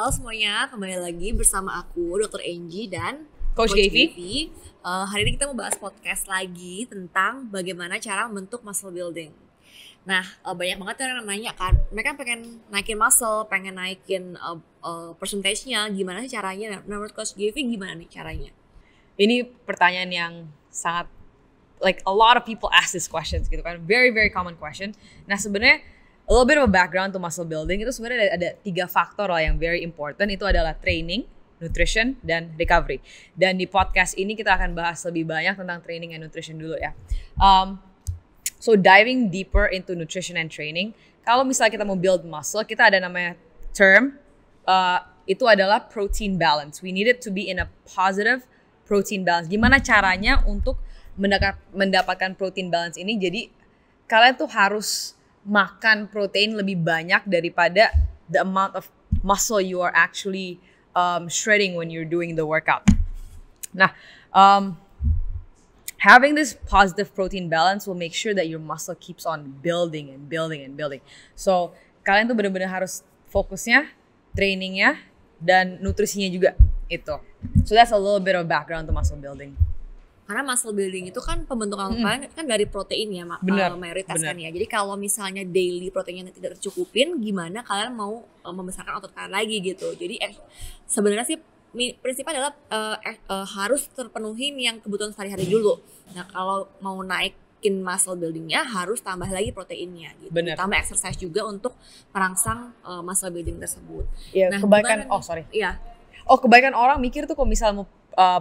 Halo semuanya, kembali lagi bersama aku Dr. Angie dan Coach Gavi. Hari ini kita mau bahas podcast lagi tentang bagaimana cara membentuk muscle building. Nah, banyak banget orang yang nanya kan, mereka pengen naikin muscle, pengen naikin percentage-nya, gimana sih caranya? Nah, menurut Coach Gavi gimana nih caranya? Ini pertanyaan yang sangat, like a lot of people ask this questions gitu kan, very common question. Nah sebenarnya a little bit of a background to muscle building itu sebenarnya ada 3 faktor lah yang very important. Itu adalah training, nutrition, dan recovery. Dan di podcast ini kita akan bahas lebih banyak tentang training and nutrition dulu ya. So diving deeper into nutrition and training, kalau misalnya kita mau build muscle, kita ada namanya term, itu adalah protein balance. We need it to be in a positive protein balance. Gimana caranya untuk mendapatkan protein balance ini? Jadi kalian tuh harus makan protein lebih banyak daripada the amount of muscle you are actually shredding when you're doing the workout. Nah, having this positive protein balance will make sure that your muscle keeps on building and building and building. So kalian tuh benar-benar harus fokusnya, trainingnya, dan nutrisinya juga itu. So that's a little bit of background to muscle building. Karena muscle building itu kan pembentukan kalian kan dari protein ya, mayoritas kan ya. Jadi kalau misalnya daily proteinnya tidak tercukupin, gimana kalian mau membesarkan otot kalian lagi gitu. Jadi sebenarnya sih prinsipnya adalah harus terpenuhi yang kebutuhan sehari-hari dulu. Nah kalau mau naikin muscle buildingnya harus tambah lagi proteinnya gitu. Tambah exercise juga untuk merangsang muscle building tersebut. Iya, nah, kebaikan kebaikan orang mikir tuh kalau misalnya mau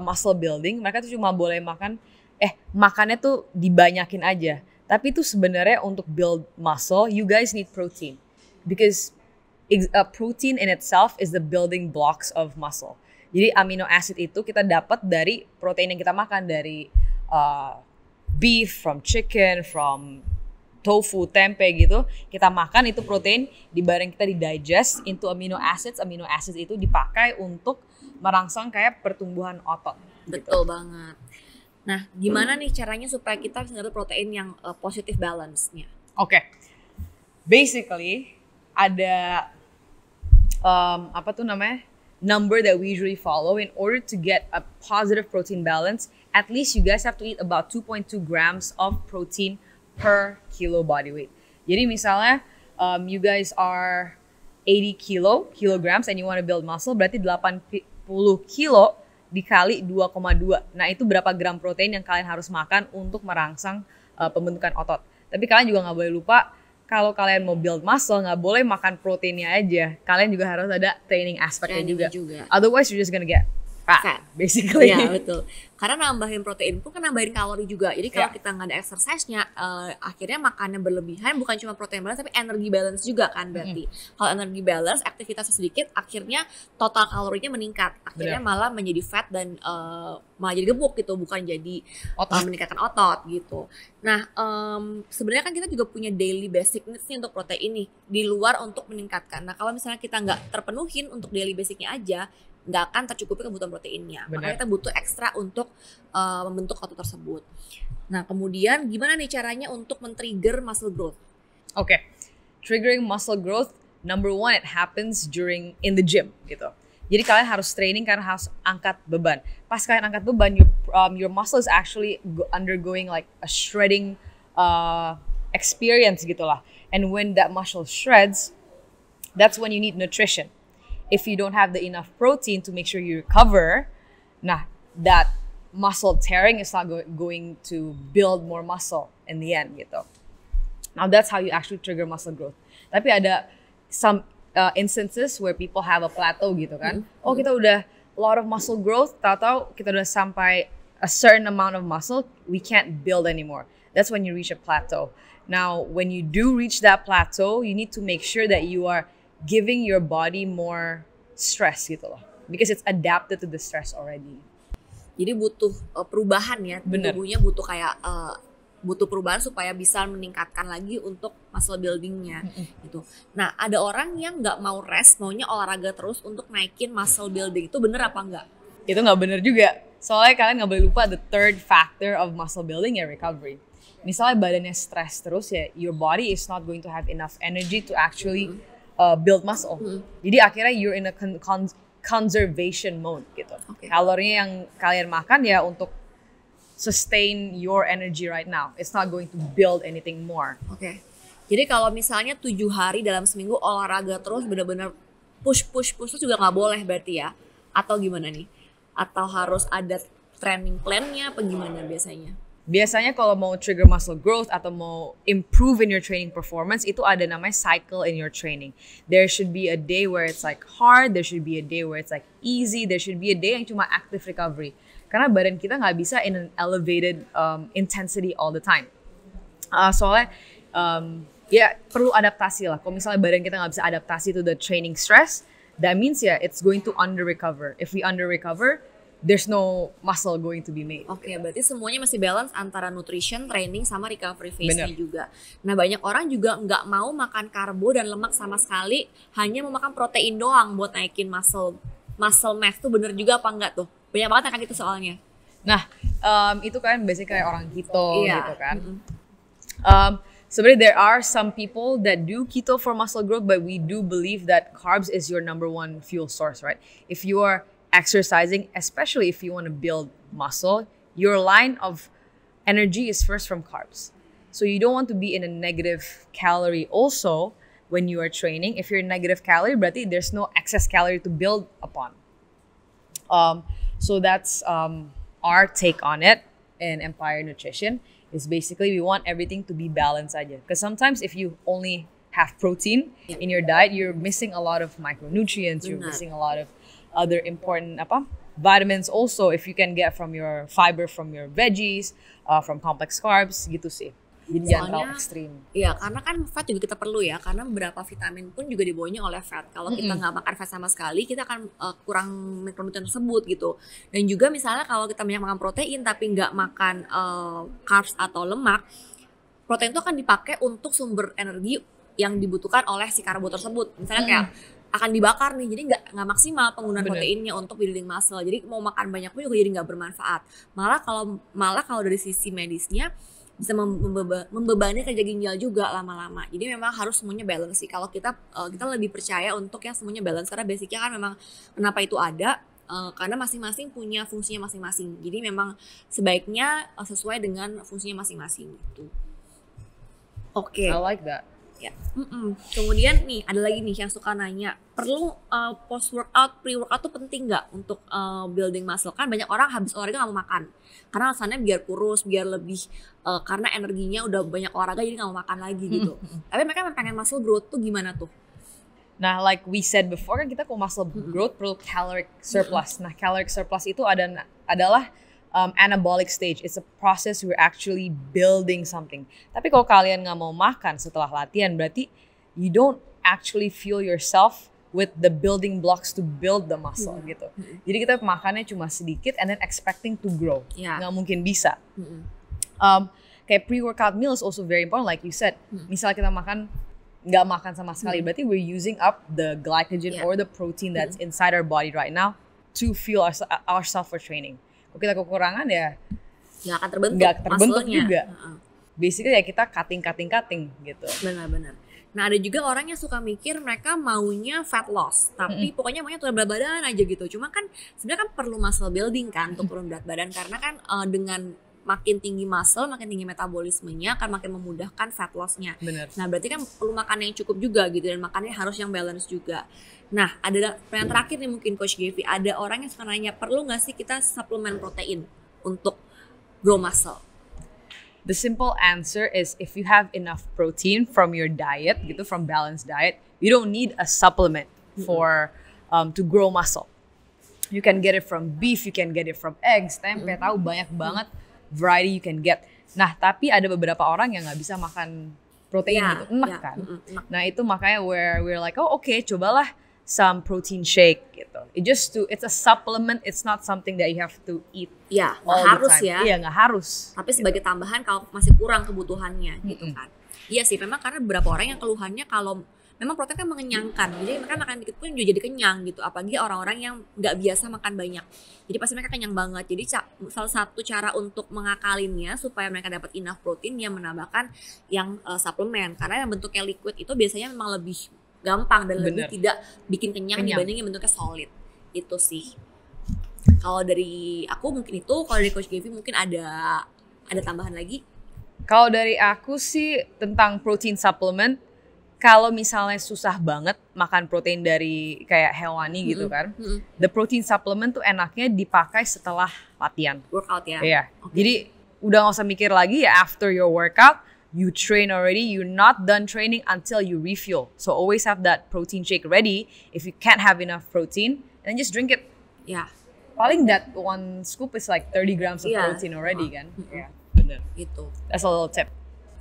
muscle building, mereka tuh cuma boleh makannya tuh dibanyakin aja. Tapi itu sebenarnya untuk build muscle, you guys need protein. Because protein in itself is the building blocks of muscle. Jadi amino acid itu kita dapat dari protein yang kita makan, dari beef, from chicken, from tofu, tempe gitu. Kita makan itu protein, bareng kita digest into amino acids. Amino acids itu dipakai untuk merangsang kayak pertumbuhan otot. Betul banget. Nah, gimana nih caranya supaya kita bisa dapat protein yang positive balance-nya? Oke. Basically ada number that we usually follow in order to get a positive protein balance. At least you guys have to eat about 2.2 grams of protein per kilo body weight. Jadi misalnya you guys are 80 kilograms and you want to build muscle, berarti 80 kilo dikali 2,2. Nah itu berapa gram protein yang kalian harus makan untuk merangsang pembentukan otot. Tapi kalian juga nggak boleh lupa, kalau kalian mau build muscle nggak boleh makan proteinnya aja. Kalian juga harus ada training aspeknya juga. Otherwise you're just gonna get fat. Basically. Iya betul. Karena nambahin protein pun kan nambahin kalori juga. Jadi kalau kita nggak ada exercise-nya, akhirnya makannya berlebihan, bukan cuma protein balance tapi energi balance juga kan berarti. Kalau energi balance, aktivitasnya sedikit, akhirnya total kalorinya meningkat. Akhirnya malah menjadi fat dan malah jadi gemuk gitu, bukan jadi meningkatkan otot gitu. Nah, sebenarnya kan kita juga punya daily basic needs nih untuk protein nih di luar untuk meningkatkan. Nah, kalau misalnya kita nggak terpenuhin untuk daily basicnya aja, nggak akan tercukupi kebutuhan proteinnya. Makanya kita butuh ekstra untuk membentuk otot tersebut. Nah, kemudian gimana nih caranya untuk men-trigger muscle growth? Okay. Triggering muscle growth, number one, it happens in the gym gitu. Jadi kalian harus training karena harus angkat beban. Pas kalian angkat beban, your muscle is actually undergoing like a shredding experience gitulah. And when that muscle shreds, that's when you need nutrition. If you don't have the enough protein to make sure you recover, nah that muscle tearing is not going to build more muscle in the end gitu. Now that's how you actually trigger muscle growth. Tapi ada some instances where people have a plateau gitu kan. Oh kita udah a lot of muscle growth, tahu-tahu kita udah sampai a certain amount of muscle, we can't build anymore. That's when you reach a plateau. Now when you do reach that plateau, you need to make sure that you are giving your body more stress gitu loh. Because it's adapted to the stress already. Jadi butuh perubahan ya. Tubuhnya butuh kayak butuh perubahan supaya bisa meningkatkan lagi untuk muscle buildingnya gitu. Nah ada orang yang nggak mau rest, maunya olahraga terus untuk naikin muscle building. Itu bener apa enggak? Itu nggak bener juga. Soalnya kalian nggak boleh lupa the third factor of muscle building ya recovery. Misalnya badannya stres terus ya, your body is not going to have enough energy to actually build muscle. Jadi akhirnya you're in a conservation mode gitu. Kalorinya yang kalian makan ya untuk sustain your energy right now. It's not going to build anything more. Jadi kalau misalnya 7 hari dalam seminggu olahraga terus benar-benar push terus juga nggak boleh berarti ya? Atau gimana nih? Atau harus ada training plan-nya apa gimana biasanya? Biasanya kalau mau trigger muscle growth atau mau improve in your training performance, itu ada namanya cycle in your training. There should be a day where it's like hard, there should be a day where it's like easy, there should be a day yang cuma active recovery. Karena badan kita nggak bisa in an elevated intensity all the time. Soalnya ya perlu adaptasi lah. Kalau misalnya badan kita nggak bisa adaptasi to the training stress, that means it's going to under recover. If we under recover, there's no muscle going to be made. Berarti semuanya masih balance antara nutrition, training, sama recovery phase-nya juga. Nah, banyak orang juga nggak mau makan karbo dan lemak sama sekali, hanya mau makan protein doang buat naikin muscle mass tuh bener juga apa enggak tuh? Banyak banget yang kayak gitu soalnya. Nah, itu kan biasanya kayak orang keto gitu kan. Sebenarnya there are some people that do keto for muscle growth, but we do believe that carbs is your number one fuel source, right? If you are exercising, especially if you want to build muscle, your line of energy is first from carbs. So you don't want to be in a negative calorie also when you are training. If you're in negative calorie, berarti there's no excess calorie to build upon. So that's our take on it in Empire Nutrition, is basically we want everything to be balanced aja. Because sometimes if you only have protein in your diet, you're missing a lot of micronutrients, you're missing a lot of other important vitamins also, if you can get from your fiber from your veggies, from complex carbs gitu sih. Jadi jangan terlalu ekstrim. Iya, karena kan fat juga kita perlu ya, karena beberapa vitamin pun juga dibawanya oleh fat. Kalau kita nggak makan fat sama sekali, kita akan kurang mikronutrien tersebut gitu. Dan juga misalnya kalau kita banyak makan protein tapi nggak makan carbs atau lemak, protein itu akan dipakai untuk sumber energi yang dibutuhkan oleh si karbo tersebut. Misalnya kayak akan dibakar nih, jadi nggak maksimal penggunaan proteinnya untuk building muscle. Jadi mau makan banyak pun juga jadi nggak bermanfaat. Malah kalau dari sisi medisnya bisa membebani kerja ginjal juga lama-lama. Jadi memang harus semuanya balance sih. Kalau kita lebih percaya untuk yang semuanya balance, karena basicnya kan memang kenapa itu ada, karena masing-masing punya fungsinya masing-masing. Jadi memang sebaiknya sesuai dengan fungsinya masing-masing gitu. I like that. Ya. Kemudian nih ada lagi nih yang suka nanya, perlu post workout, pre workout tuh penting nggak untuk building muscle? Kan banyak orang habis olahraga nggak mau makan, karena alasannya biar kurus, biar lebih karena energinya udah banyak olahraga jadi nggak mau makan lagi gitu. Tapi mereka pengen muscle growth tuh gimana tuh? Nah, like we said before kan kita kalau muscle growth perlu caloric surplus. Nah, caloric surplus itu adalah anabolic stage. It's a process we're actually building something. Tapi kalau kalian nggak mau makan setelah latihan, berarti you don't actually fuel yourself with the building blocks to build the muscle gitu. Jadi kita makannya cuma sedikit and then expecting to grow. Nggak mungkin bisa. Kayak pre-workout meal is also very important, like you said. Misalnya kita nggak makan sama sekali, berarti we're using up the glycogen or the protein that's inside our body right now to fuel ourselves for training. Kalau kita kekurangan ya nggak akan terbentuk juga. Basically ya kita cutting gitu. Benar-benar. Nah ada juga orang yang suka mikir mereka maunya fat loss, tapi pokoknya maunya turun berat badan aja gitu. Cuma kan sebenarnya kan perlu muscle building kan untuk turun berat badan, karena kan dengan makin tinggi muscle, makin tinggi metabolismenya akan makin memudahkan fat loss-nya. Bener. Nah berarti kan perlu makan yang cukup juga gitu, dan makannya harus yang balance juga. Nah ada pertanyaan terakhir nih mungkin Coach Gavi, ada orang yang suka nanya, perlu nggak sih kita suplemen protein untuk grow muscle? The simple answer is if you have enough protein from your diet gitu, from balanced diet, you don't need a supplement for to grow muscle. You can get it from beef, you can get it from eggs, tempe, tahu banyak banget variety you can get. Nah, tapi ada beberapa orang yang nggak bisa makan protein gitu, enak kan. Nah, itu makanya we're like, oh okay, cobalah some protein shake gitu. It's a supplement, it's not something that you have to eat. Ya, nggak harus ya. Iya, nggak harus. Tapi sebagai tambahan kalau masih kurang kebutuhannya gitu kan. Iya sih, memang karena beberapa orang yang keluhannya kalau memang protein kan mengenyangkan, jadi mereka makan dikit pun juga jadi kenyang gitu. Apalagi orang-orang yang nggak biasa makan banyak, jadi pasti mereka kenyang banget. Jadi salah satu cara untuk mengakalinnya supaya mereka dapat enough protein, dia menambahkan yang suplemen. Karena yang bentuknya liquid itu biasanya memang lebih gampang dan lebih Bener. tidak bikin kenyang Kenyang. dibandingin bentuknya solid. Itu sih. Kalau dari aku mungkin itu, kalau dari Coach Gavi mungkin ada tambahan lagi. Kalau dari aku sih tentang protein supplement, kalau misalnya susah banget makan protein dari kayak hewani gitu kan, the protein supplement tuh enaknya dipakai setelah latihan. Workout ya. Iya. Jadi udah gak usah mikir lagi ya, after your workout, you train already, you're not done training until you refuel. So always have that protein shake ready. If you can't have enough protein, then just drink it. Ya, Paling that one scoop is like 30 grams of Iya. protein already kan. Iya, bener. gitu. That's a little tip.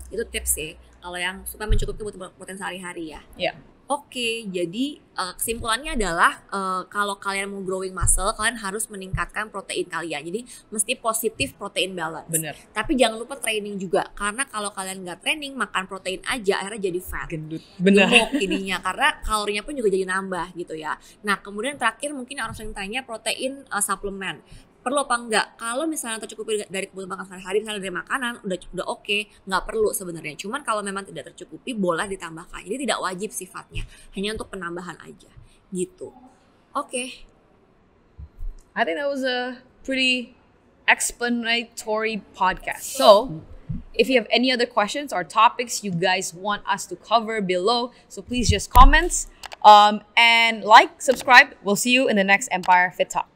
Itu tips sih. Kalau yang supaya mencukupi kebutuhan protein sehari-hari ya. Yeah. Oke, jadi kesimpulannya adalah kalau kalian mau growing muscle, kalian harus meningkatkan protein kalian. Jadi mesti positif protein balance. Bener. Tapi jangan lupa training juga, karena kalau kalian nggak training, makan protein aja akhirnya jadi fat. Gendut. Bener. Gemuk jadinya, karena kalorinya pun juga jadi nambah gitu ya. Nah kemudian terakhir mungkin orang sering tanya protein suplemen. Perlu apa enggak? Kalau misalnya tercukupi dari kebutuhan makan sehari-hari, misalnya dari makanan, udah oke, nggak perlu sebenarnya. Cuman kalau memang tidak tercukupi, boleh ditambahkan. Jadi tidak wajib sifatnya, hanya untuk penambahan aja, gitu. Oke. I think that was a pretty explanatory podcast. So, if you have any other questions or topics you guys want us to cover below, so please just comment and like, subscribe. We'll see you in the next Empire Fit Talk.